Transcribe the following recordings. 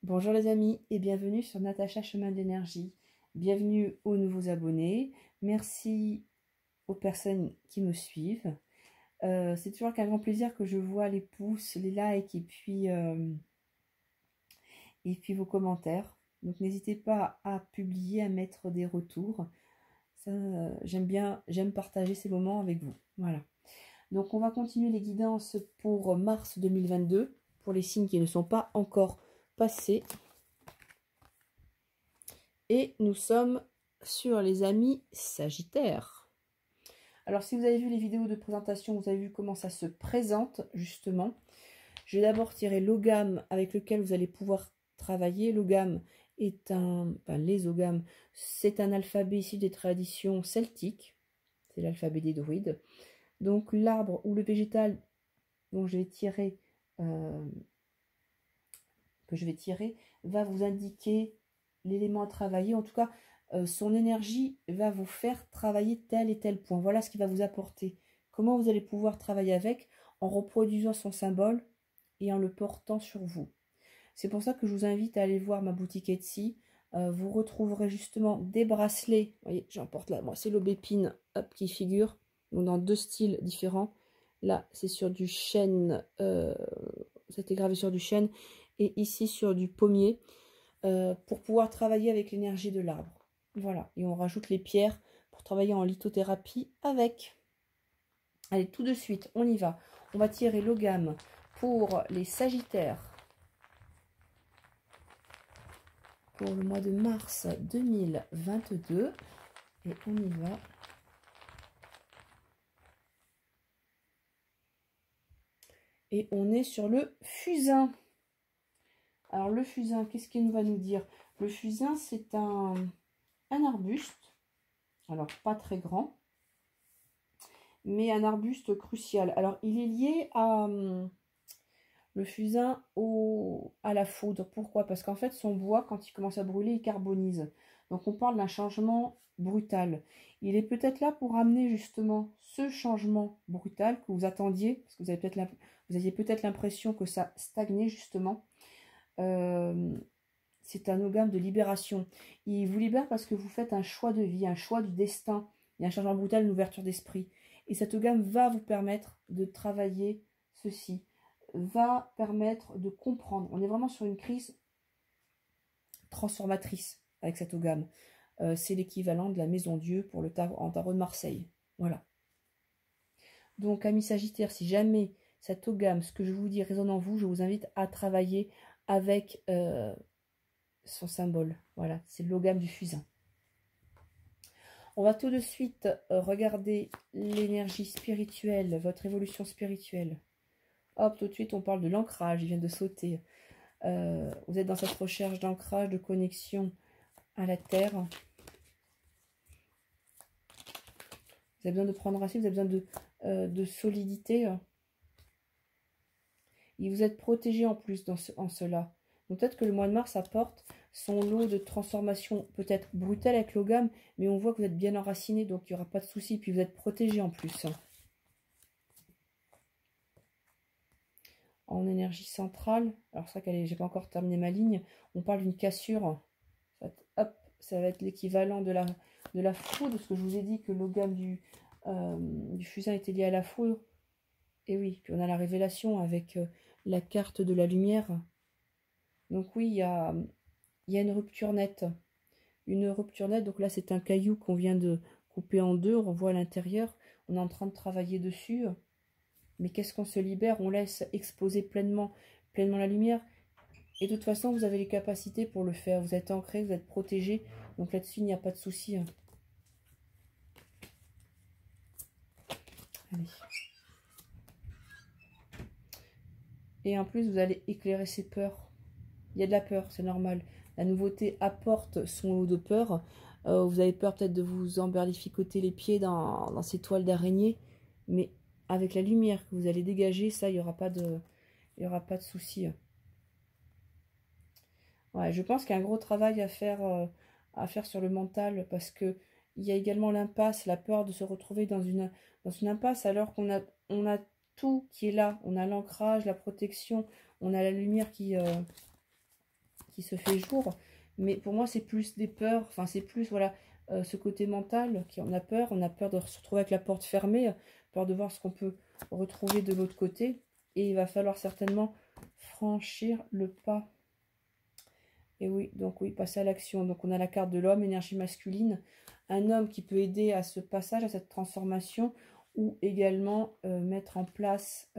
Bonjour les amis et bienvenue sur Natacha Chemin d'énergie. Bienvenue aux nouveaux abonnés. Merci aux personnes qui me suivent. C'est toujours qu'un grand plaisir que je vois les pouces, les likes et puis vos commentaires. Donc n'hésitez pas à publier, à mettre des retours. J'aime partager ces moments avec vous. Voilà. Donc on va continuer les guidances pour mars 2022 pour les signes qui ne sont pas encore passés. Et nous sommes sur les amis Sagittaires. Alors, si vous avez vu les vidéos de présentation, vous avez vu comment ça se présente, justement. Je vais d'abord tirer l'ogame avec lequel vous allez pouvoir travailler. L'ogame est les ogames, c'est un alphabet issu des traditions celtiques. C'est l'alphabet des druides. Donc, l'arbre ou le végétal dont je vais tirer, va vous indiquer l'élément à travailler. En tout cas, son énergie va vous faire travailler tel et tel point. Voilà ce qu'il va vous apporter. Comment vous allez pouvoir travailler avec en reproduisant son symbole et en le portant sur vous. C'est pour ça que je vous invite à aller voir ma boutique Etsy. Vous retrouverez justement des bracelets. Vous voyez, j'en porte là. Moi, c'est l'aubépine qui figure. Donc, dans deux styles différents. Là, c'est sur du chêne. C'était gravé sur du chêne. Et ici, sur du pommier. Pour pouvoir travailler avec l'énergie de l'arbre. Voilà, et on rajoute les pierres pour travailler en lithothérapie avec. Allez, tout de suite, on y va. On va tirer l'ogame pour les Sagittaires pour le mois de mars 2022. Et on y va. Et on est sur le fusain. Alors, le fusain, qu'est-ce qu'il va nous dire? Le fusain, c'est un arbuste. Alors, pas très grand, mais un arbuste crucial. Alors, il est lié à le fusain à la foudre. Pourquoi? Parce qu'en fait, son bois, quand il commence à brûler, il carbonise. Donc, on parle d'un changement brutal. Il est peut-être là pour amener justement ce changement brutal que vous attendiez, parce que vous aviez peut-être l'impression que ça stagnait justement. C'est un ogame de libération. Il vous libère parce que vous faites un choix de vie, un choix du destin. Il y a un changement brutal, une ouverture d'esprit. Et cet ogame va vous permettre de travailler ceci, va permettre de comprendre. On est vraiment sur une crise transformatrice avec cet ogame. C'est l'équivalent de la Maison Dieu pour le tarot, en tarot de Marseille. Voilà. Donc, amis Sagittaires, si jamais cet ogame, ce que je vous dis, résonne en vous, je vous invite à travailler avec son symbole. Voilà, c'est l'ogame du fusain. On va tout de suite regarder l'énergie spirituelle, votre évolution spirituelle. Hop, tout de suite, on parle de l'ancrage, il vient de sauter. Vous êtes dans cette recherche d'ancrage, de connexion à la terre. Vous avez besoin de prendre racine, vous avez besoin de solidité. Et vous êtes protégé en plus en cela. Donc peut-être que le mois de mars apporte son lot de transformation peut-être brutale avec l'ogame, mais on voit que vous êtes bien enraciné, donc il n'y aura pas de souci. Puis vous êtes protégé en plus. En énergie centrale, alors c'est vrai que j'ai pas encore terminé ma ligne, on parle d'une cassure. Hop, ça va être l'équivalent de la foudre, parce que je vous ai dit que l'ogame du fusain était lié à la foudre. Et oui, puis on a la révélation avec la carte de la lumière. Donc oui, il y a une rupture nette. Une rupture nette, donc là c'est un caillou qu'on vient de couper en deux, on voit à l'intérieur, on est en train de travailler dessus. Mais qu'est-ce qu'on se libère? On laisse exposer pleinement la lumière. Et de toute façon, vous avez les capacités pour le faire. Vous êtes ancré, vous êtes protégé. Donc là-dessus, il n'y a pas de souci. Allez. Et en plus, vous allez éclairer ses peurs. Il y a de la peur, c'est normal. La nouveauté apporte son lot de peur. Vous avez peur peut-être de vous emberlificoter les pieds dans ces toiles d'araignée. Mais avec la lumière que vous allez dégager, ça, il n'y aura pas de souci. Ouais, je pense qu'il y a un gros travail à faire sur le mental, parce que il y a également l'impasse, la peur de se retrouver dans une impasse, alors qu'on a tout qui est là. On a l'ancrage, la protection, on a la lumière qui qui se fait jour. Mais pour moi, c'est plus des peurs. Enfin, c'est plus, voilà, ce côté mental qui en a peur. On a peur de se retrouver avec la porte fermée, peur de voir ce qu'on peut retrouver de l'autre côté. Et il va falloir certainement franchir le pas. Et oui, donc oui, passer à l'action. Donc on a la carte de l'homme, énergie masculine. Un homme qui peut aider à ce passage, à cette transformation, ou également mettre en place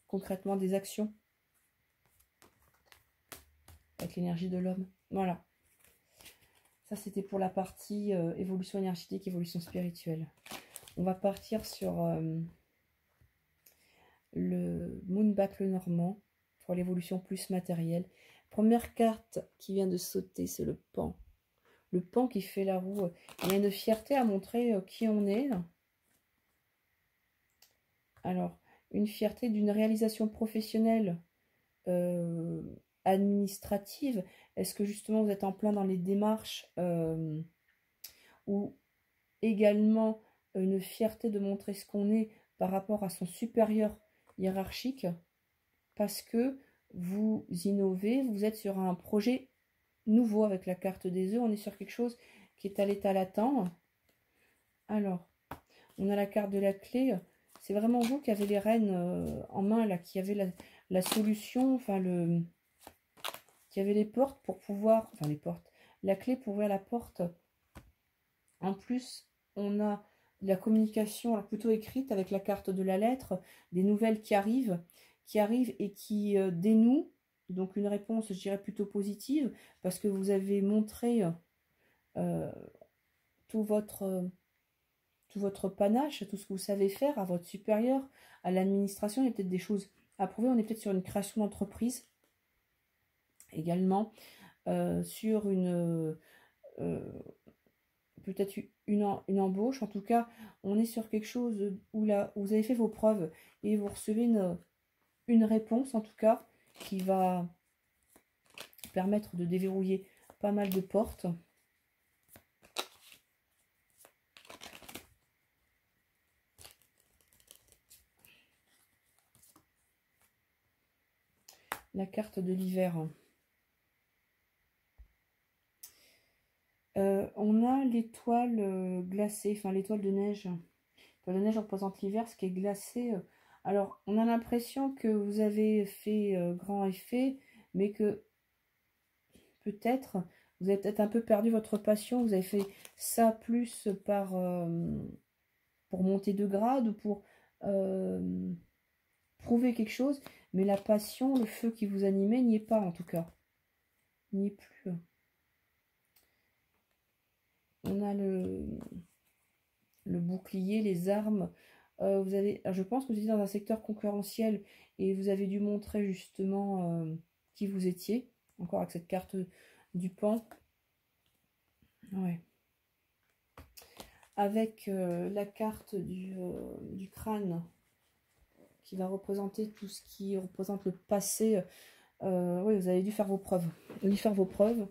concrètement des actions avec l'énergie de l'homme. Voilà. Ça, c'était pour la partie évolution énergétique, évolution spirituelle. On va partir sur le Moonback le Normand pour l'évolution plus matérielle. Première carte qui vient de sauter, c'est le pan. Le pan qui fait la roue. Il y a une fierté à montrer qui on est. Alors, une fierté d'une réalisation professionnelle administrative. Est-ce que justement vous êtes en plein dans les démarches ou également une fierté de montrer ce qu'on est par rapport à son supérieur hiérarchique parce que vous innovez, vous êtes sur un projet nouveau avec la carte des œufs, on est sur quelque chose qui est à l'état latent. Alors, on a la carte de la clé, c'est vraiment vous qui avez les rênes en main, là, qui avez la solution, enfin, qui avez les portes pour pouvoir, enfin les portes, la clé pour ouvrir la porte. En plus, on a la communication, alors plutôt écrite avec la carte de la lettre, des nouvelles qui arrivent et qui dénouent. Donc une réponse, je dirais, plutôt positive, parce que vous avez montré tout votre panache, tout ce que vous savez faire à votre supérieur, à l'administration. Il y a peut-être des choses à prouver. On est peut-être sur une création d'entreprise également, sur une... peut-être une embauche. En tout cas, on est sur quelque chose où, là, où vous avez fait vos preuves et vous recevez une réponse, en tout cas, qui va permettre de déverrouiller pas mal de portes. La carte de l'hiver. On a l'étoile glacée, enfin l'étoile de neige. L'étoile de neige représente l'hiver, ce qui est glacé. Alors, on a l'impression que vous avez fait grand effet, mais que peut-être, vous avez peut-être un peu perdu votre passion. Vous avez fait ça plus pour monter de grade ou pour prouver quelque chose. Mais la passion, le feu qui vous animait n'y est pas en tout cas. N'y est plus. On a le bouclier, les armes. Vous avez, je pense que vous étiez dans un secteur concurrentiel et vous avez dû montrer justement qui vous étiez. Encore avec cette carte du pan. Ouais. Avec la carte du crâne qui va représenter tout ce qui représente le passé. Oui, vous avez dû faire vos preuves. Vous avez dû faire vos preuves.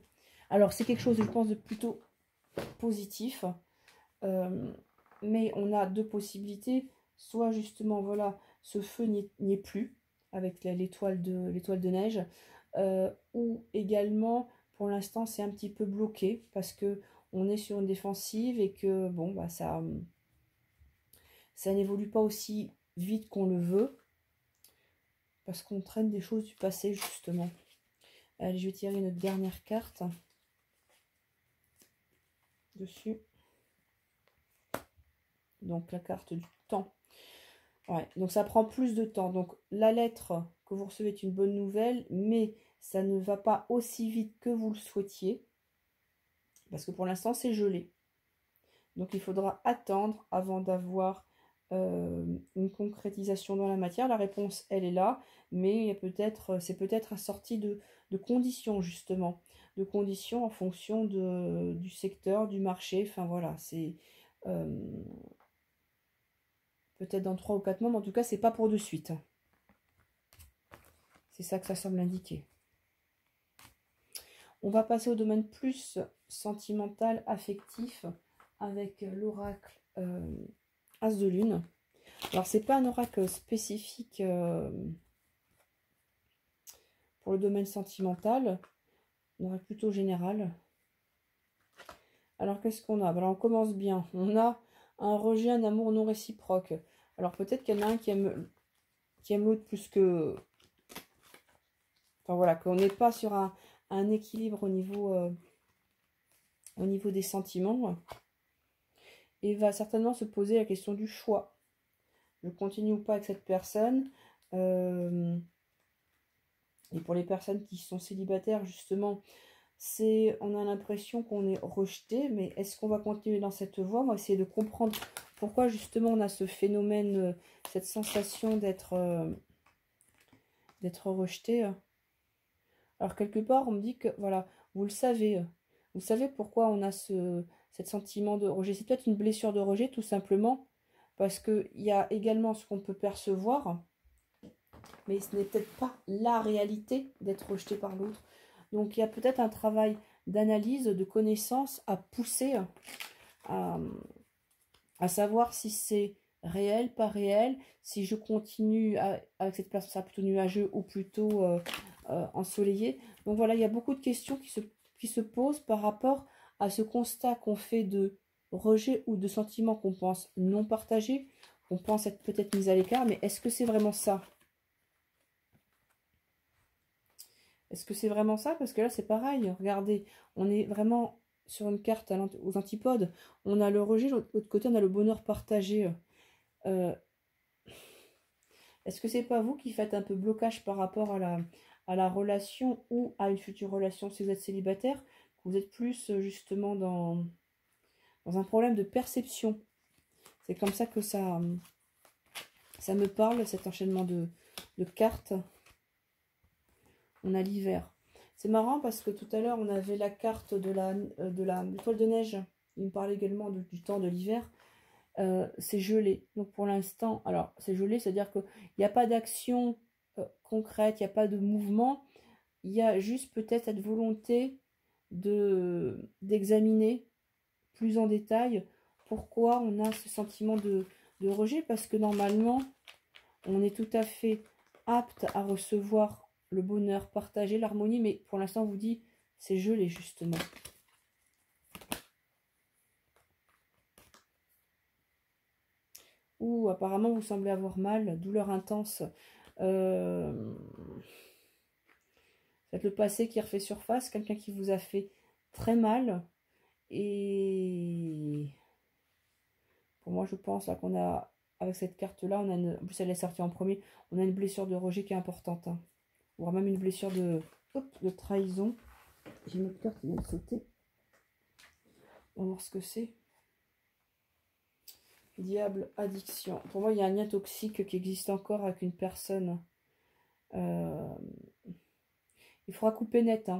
Alors, c'est quelque chose, je pense, de plutôt positif. Mais on a deux possibilités. Soit, justement, voilà, ce feu n'y est plus avec l'étoile de neige. Ou également, pour l'instant, c'est un petit peu bloqué parce que on est sur une défensive et que, bon, bah, ça n'évolue pas aussi vite qu'on le veut. Parce qu'on traîne des choses du passé, justement. Allez, je vais tirer une dernière carte. Dessus. Donc, la carte du temps. Ouais, donc ça prend plus de temps. Donc, la lettre que vous recevez est une bonne nouvelle, mais ça ne va pas aussi vite que vous le souhaitiez. Parce que pour l'instant, c'est gelé. Donc, il faudra attendre avant d'avoir une concrétisation dans la matière. La réponse, elle est là, mais c'est peut-être assorti de conditions, justement. De conditions en fonction du secteur, du marché. Enfin, voilà, c'est peut-être dans 3 ou 4 mois, mais en tout cas, c'est pas pour de suite. C'est ça que ça semble indiquer. On va passer au domaine plus sentimental, affectif, avec l'oracle As de Lune. Alors, c'est pas un oracle spécifique pour le domaine sentimental, On aurait plutôt général. Alors, qu'est-ce qu'on a? Alors, on commence bien. On a un rejet, un amour non réciproque. Alors, peut-être qu'il y en a un qui aime l'autre plus que... Enfin, voilà, qu'on n'est pas sur un équilibre au niveau des sentiments. Et va certainement se poser la question du choix. Je continue ou pas avec cette personne. Et pour les personnes qui sont célibataires, justement, on a l'impression qu'on est rejeté, mais est-ce qu'on va continuer dans cette voie? On va essayer de comprendre pourquoi justement on a ce phénomène, cette sensation d'être rejeté. Alors quelque part, on me dit que, voilà, vous savez pourquoi on a ce sentiment de rejet. C'est peut-être une blessure de rejet, tout simplement, parce qu'il y a également ce qu'on peut percevoir, mais ce n'est peut-être pas la réalité d'être rejeté par l'autre. Donc il y a peut-être un travail d'analyse, de connaissance à pousser, à savoir si c'est réel, pas réel, si je continue avec cette personne, ça plutôt nuageux ou plutôt ensoleillé. Donc voilà, il y a beaucoup de questions qui se posent par rapport à ce constat qu'on fait de rejet ou de sentiments qu'on pense non partagés, qu'on pense être peut-être mis à l'écart, mais est-ce que c'est vraiment ça? Est-ce que c'est vraiment ça? Parce que là, c'est pareil. Regardez, on est vraiment sur une carte aux antipodes. On a le rejet, de l'autre côté, on a le bonheur partagé. Est-ce que c'est pas vous qui faites un peu blocage par rapport à la relation ou à une future relation si vous êtes célibataire? Que vous êtes plus justement dans un problème de perception. C'est comme ça que ça me parle, cet enchaînement de cartes. On a l'hiver. C'est marrant parce que tout à l'heure, on avait la carte de l'étoile de neige. Il me parlait également du temps de l'hiver. C'est gelé. Donc pour l'instant, alors c'est gelé, c'est-à-dire qu'il n'y a pas d'action concrète, il n'y a pas de mouvement. Il y a juste peut-être cette volonté d'examiner plus en détail pourquoi on a ce sentiment de rejet. Parce que normalement, on est tout à fait apte à recevoir le bonheur partagé, l'harmonie, mais pour l'instant, on vous dit, c'est gelé, justement. Ou apparemment, vous semblez avoir mal, douleur intense. C'est le passé qui refait surface, quelqu'un qui vous a fait très mal. Et pour moi, je pense là qu'on a, avec cette carte-là, on a en plus elle est sortie en premier, on a une blessure de rejet qui est importante. Hein. Voire même une blessure de trahison. J'ai une autre carte qui vient de sauter. On va voir ce que c'est. Diable, addiction. Pour moi, il y a un lien toxique qui existe encore avec une personne. Il faudra couper net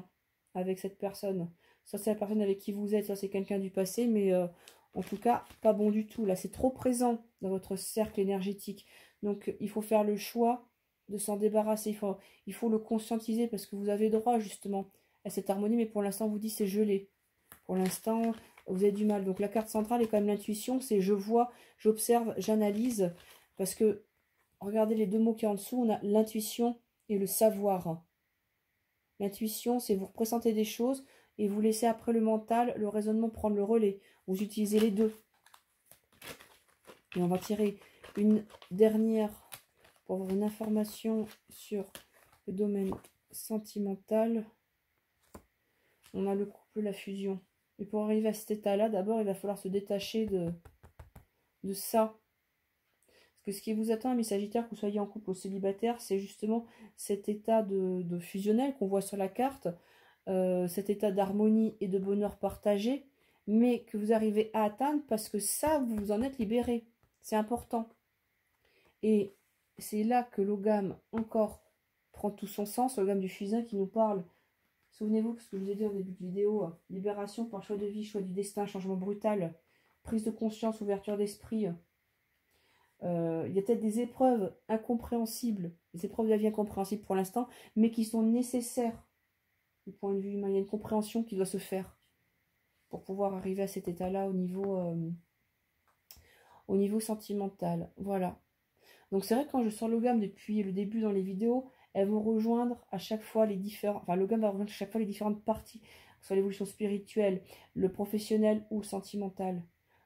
avec cette personne. Ça, c'est la personne avec qui vous êtes. Ça, c'est quelqu'un du passé. Mais en tout cas, pas bon du tout. Là, c'est trop présent dans votre cercle énergétique. Donc, il faut faire le choix de s'en débarrasser. Il faut le conscientiser parce que vous avez droit, justement, à cette harmonie. Mais pour l'instant, vous dit c'est gelé. Pour l'instant, vous avez du mal. Donc, la carte centrale est quand même l'intuition. C'est je vois, j'observe, j'analyse. Parce que, regardez les deux mots qui y a en dessous. On a l'intuition et le savoir. L'intuition, c'est vous représenter des choses et vous laissez après le mental, le raisonnement prendre le relais. Vous utilisez les deux. Et on va tirer une dernière pour avoir une information sur le domaine sentimental. On a le couple, la fusion. Et pour arriver à cet état-là, d'abord, il va falloir se détacher de ça. Parce que ce qui vous attend, mes Sagittaires, que vous soyez en couple ou célibataire, c'est justement cet état de fusionnel qu'on voit sur la carte, cet état d'harmonie et de bonheur partagé, mais que vous arrivez à atteindre parce que ça, vous vous en êtes libéré. C'est important. Et c'est là que l'ogame encore prend tout son sens, l'ogame du fusain qui nous parle. Souvenez-vous ce que je vous ai dit en début de vidéo, libération par choix de vie, choix du destin, changement brutal, prise de conscience, ouverture d'esprit. Il y a peut-être des épreuves incompréhensibles, des épreuves de la vie incompréhensibles pour l'instant, mais qui sont nécessaires du point de vue humain. Il y a une compréhension qui doit se faire pour pouvoir arriver à cet état-là au niveau sentimental. Voilà. Donc c'est vrai que quand je sors l'ogame depuis le début dans les vidéos, elles vont rejoindre à chaque fois les différents, enfin le gamme va rejoindre à chaque fois les différentes parties, que ce soit l'évolution spirituelle, le professionnel ou le sentimental.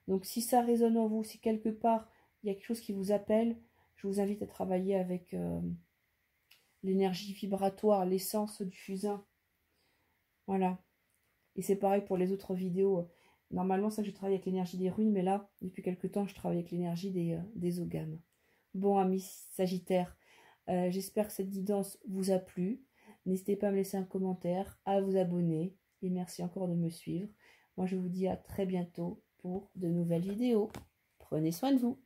Donc si ça résonne en vous, si quelque part il y a quelque chose qui vous appelle, je vous invite à travailler avec l'énergie vibratoire, l'essence du fusain. Voilà. Et c'est pareil pour les autres vidéos. Normalement, ça, je travaille avec l'énergie des runes, mais là, depuis quelques temps, je travaille avec l'énergie des ogames. Bon, amis Sagittaire, j'espère que cette guidance vous a plu. N'hésitez pas à me laisser un commentaire, à vous abonner. Et merci encore de me suivre. Moi, je vous dis à très bientôt pour de nouvelles vidéos. Prenez soin de vous.